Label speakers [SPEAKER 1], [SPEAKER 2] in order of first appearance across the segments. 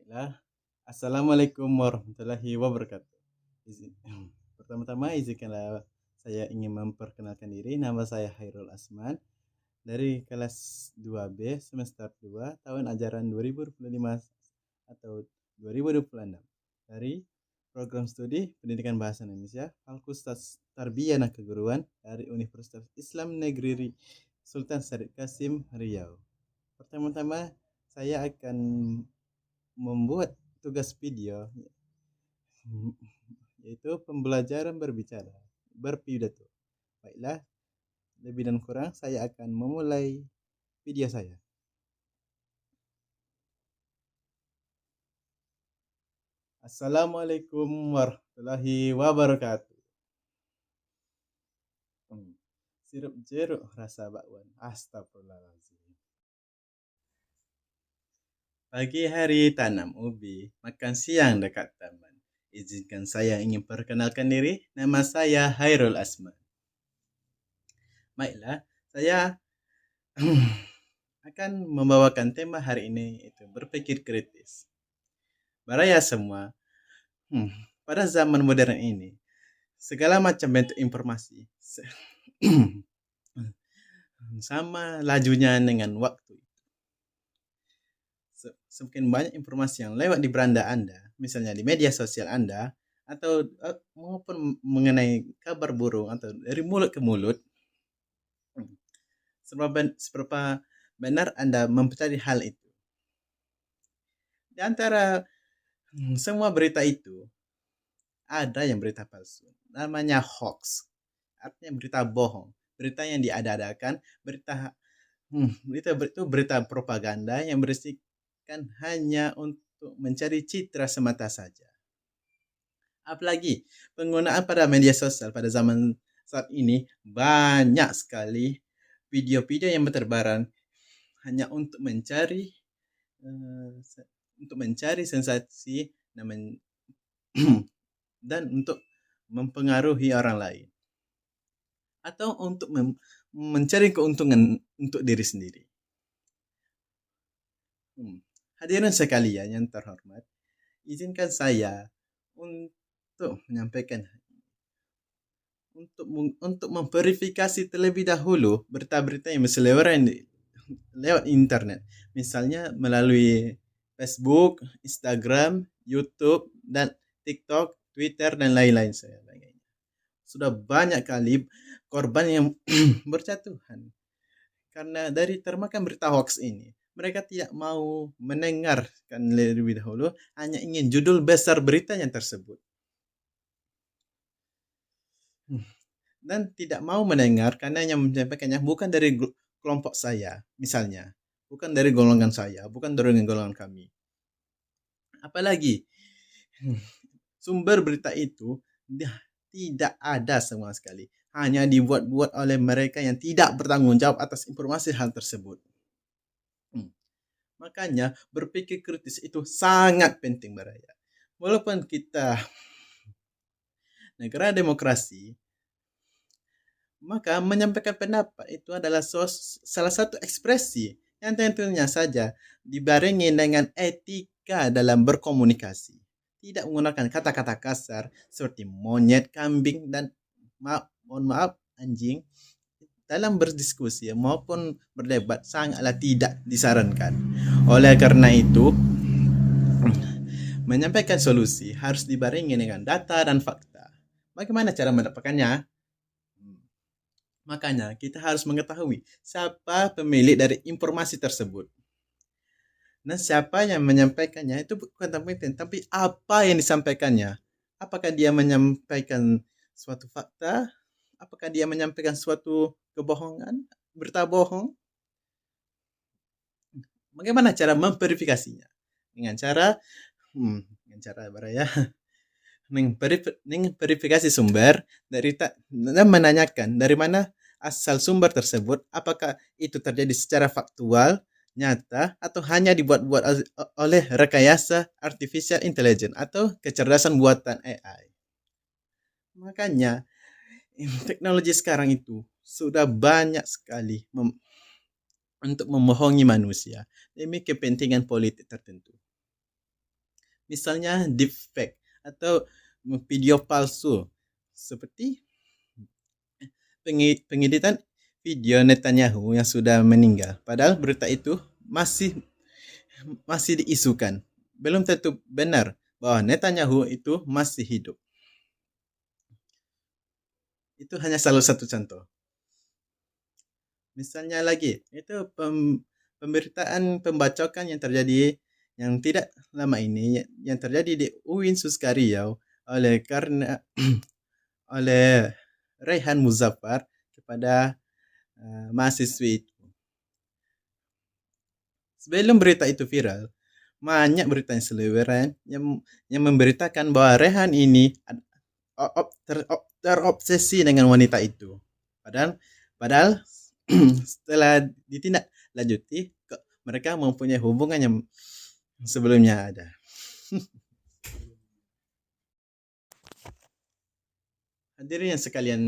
[SPEAKER 1] Baiklah, Assalamualaikum warahmatullahi wabarakatuh. Izin- Pertama-tama izinkanlah saya ingin memperkenalkan diri. Nama saya Hairul Asman dari kelas 2B semester 2 tahun ajaran 2025 atau 2026 dari program studi Pendidikan Bahasa Indonesia Fakultas Tarbiyah dan Keguruan dari Universitas Islam Negeri Sultan Syarif Kasim Riau. Pertama-tama saya akan membuat tugas video yaitu pembelajaran berbicara, berpidato. Baiklah, lebih dan kurang saya akan memulai video saya. Assalamualaikum warahmatullahi wabarakatuh. Sirup jeruk rasa bakwan. Astagfirullahaladzim. Pagi hari tanam ubi, makan siang dekat taman. Izinkan saya ingin perkenalkan diri. Nama saya Hairul Asman. Baiklah, saya akan membawakan tema hari ini itu berpikir kritis. Baraya semua, pada zaman modern ini, segala macam bentuk informasi sama lajunya dengan waktu. Semakin banyak informasi yang lewat di beranda Anda, misalnya di media sosial Anda, atau maupun mengenai kabar burung atau dari mulut ke mulut, seberapa benar Anda mencari hal itu. Di antara semua berita itu, ada yang berita palsu. Namanya hoax. Artinya berita bohong. Berita yang diada-adakan. Berita itu berita propaganda yang berisikan hanya untuk mencari citra semata saja. Apalagi penggunaan pada media sosial pada zaman saat ini banyak sekali video-video yang berterbaran hanya untuk mencari sensasi dan untuk mempengaruhi orang lain atau untuk mencari keuntungan untuk diri sendiri. Hadirin sekalian yang terhormat, izinkan saya untuk menyampaikan untuk memverifikasi terlebih dahulu berita-berita yang berseliweran lewat internet, misalnya melalui Facebook, Instagram, YouTube, dan TikTok, Twitter, dan lain-lain sebagainya. Sudah banyak kali korban yang berjatuhan karena dari termakan berita hoax ini. Mereka tidak mau mendengarkan lebih dahulu, hanya ingin judul besar beritanya tersebut. Dan tidak mau mendengar karena yang menyampaikannya bukan dari kelompok saya, misalnya. Bukan dari golongan saya, bukan dari golongan kami. Apalagi sumber berita itu tidak ada sama sekali. Hanya dibuat-buat oleh mereka yang tidak bertanggung jawab atas informasi hal tersebut. Makanya berpikir kritis itu sangat penting, Baraya. Walaupun kita negara demokrasi, maka menyampaikan pendapat itu adalah salah satu ekspresi yang tentunya saja dibarengi dengan etika dalam berkomunikasi. Tidak menggunakan kata-kata kasar seperti monyet, kambing, dan mohon maaf, anjing dalam berdiskusi maupun berdebat sangatlah tidak disarankan. Oleh karena itu, menyampaikan solusi harus dibarengi dengan data dan fakta. Bagaimana cara mendapatkannya? Makanya kita harus mengetahui siapa pemilik dari informasi tersebut. Nah, siapa yang menyampaikannya itu bukan penting, tapi apa yang disampaikannya. Apakah dia menyampaikan suatu fakta? Apakah dia menyampaikan suatu kebohongan? Berita bohong? Bagaimana cara memverifikasinya? Dengan cara Baraya, verifikasi sumber dan menanyakan dari mana asal sumber tersebut, apakah itu terjadi secara faktual, nyata, atau hanya dibuat-buat oleh rekayasa artificial intelligence atau kecerdasan buatan AI. Makanya teknologi sekarang itu sudah banyak sekali untuk membohongi manusia demi kepentingan politik tertentu. Misalnya deepfake atau video palsu seperti pengeditan video Netanyahu yang sudah meninggal. Padahal berita itu masih masih diisukan. Belum tentu benar bahwa Netanyahu itu masih hidup. Itu hanya salah satu contoh. Misalnya lagi, itu pemberitaan pembacokan yang terjadi yang tidak lama ini yang terjadi di UIN Suskariau oleh Rehan Muzaffar kepada mahasiswi itu. Sebelum berita itu viral, banyak berita yang seliweran yang memberitakan bahwa Rehan ini terobsesi dengan wanita itu. Padahal setelah ditindaklanjuti, mereka mempunyai hubungan yang sebelumnya ada. Hadirin yang sekalian,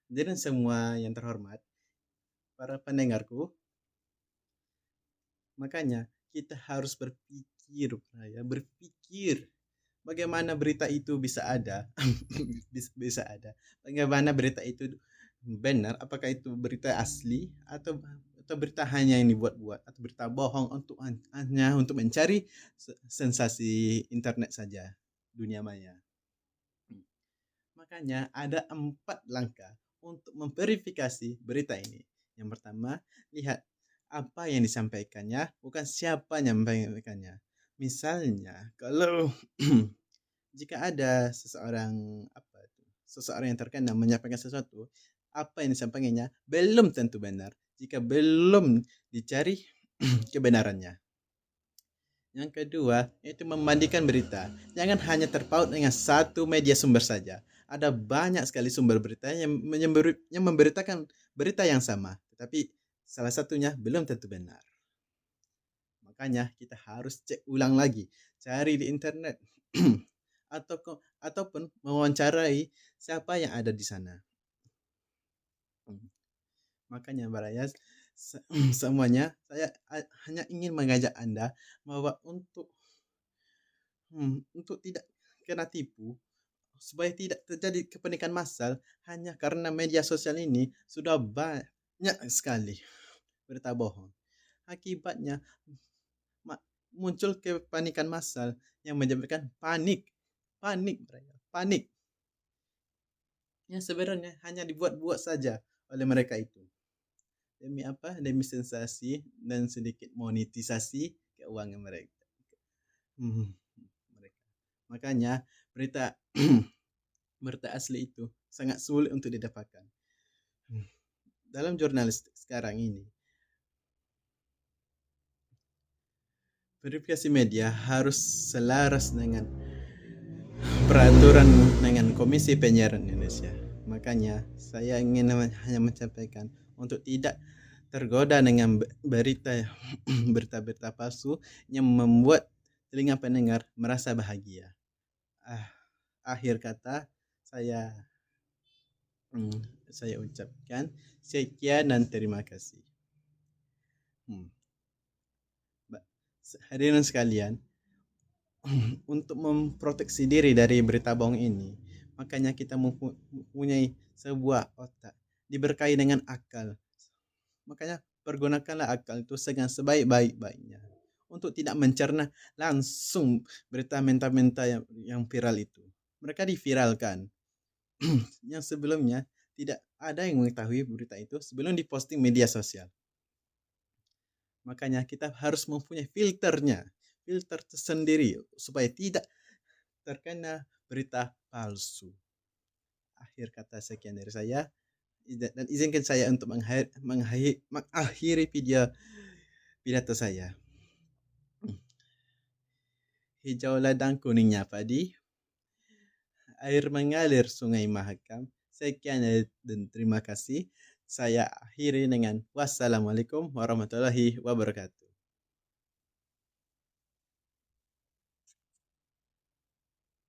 [SPEAKER 1] hadirin semua yang terhormat, para pendengarku, makanya kita harus berpikir bagaimana berita itu bisa ada, bagaimana berita itu benar, apakah itu berita asli atau berita hanya yang dibuat-buat atau berita bohong hanya untuk mencari sensasi internet saja, dunia maya. Makanya ada 4 langkah untuk memverifikasi berita ini. Yang pertama, lihat apa yang disampaikannya, bukan siapa yang menyampaikannya. Misalnya, kalau jika ada seseorang yang terkenal menyampaikan sesuatu, apa yang disampaikannya belum tentu benar jika belum dicari kebenarannya. Yang kedua, itu membandingkan berita. Jangan hanya terpaut dengan satu media sumber saja. Ada banyak sekali sumber berita yang memberitakan berita yang sama, tetapi salah satunya belum tentu benar. Makanya kita harus cek ulang lagi, cari di internet ataupun mewawancarai siapa yang ada di sana. Makanya Barayas, semuanya saya hanya ingin mengajak Anda bahwa untuk tidak kena tipu, supaya tidak terjadi kepanikan massal hanya karena media sosial ini sudah banyak sekali berita bohong. Akibatnya muncul kepanikan massal yang menyebabkan panik. Yang sebenarnya hanya dibuat-buat saja oleh mereka itu. Demi apa? Demi sensasi dan sedikit monetisasi keuangan mereka. Makanya berita asli itu sangat sulit untuk didapatkan. Dalam jurnalistik sekarang ini, verifikasi media harus selaras dengan peraturan dengan Komisi Penyiaran Indonesia. Makanya saya ingin hanya menyampaikan untuk tidak tergoda dengan berita-berita palsu yang membuat telinga pendengar merasa bahagia. Akhir kata saya ucapkan sekian dan terima kasih. Hadirin sekalian, untuk memproteksi diri dari berita bohong ini, makanya kita mempunyai sebuah otak, diberkahi dengan akal. Makanya pergunakanlah akal itu dengan sebaik-baiknya untuk tidak mencerna langsung berita mentah-mentah yang viral itu. Mereka diviralkan yang sebelumnya tidak ada yang mengetahui berita itu sebelum diposting media sosial. Makanya kita harus mempunyai filter tersendiri supaya tidak terkena berita palsu. Akhir kata sekian dari saya, dan izinkan saya untuk mengakhiri pidato saya. Hijau ladang, kuningnya padi, air mengalir sungai Mahakam. Sekian dan terima kasih. Saya akhiri dengan wassalamualaikum warahmatullahi wabarakatuh.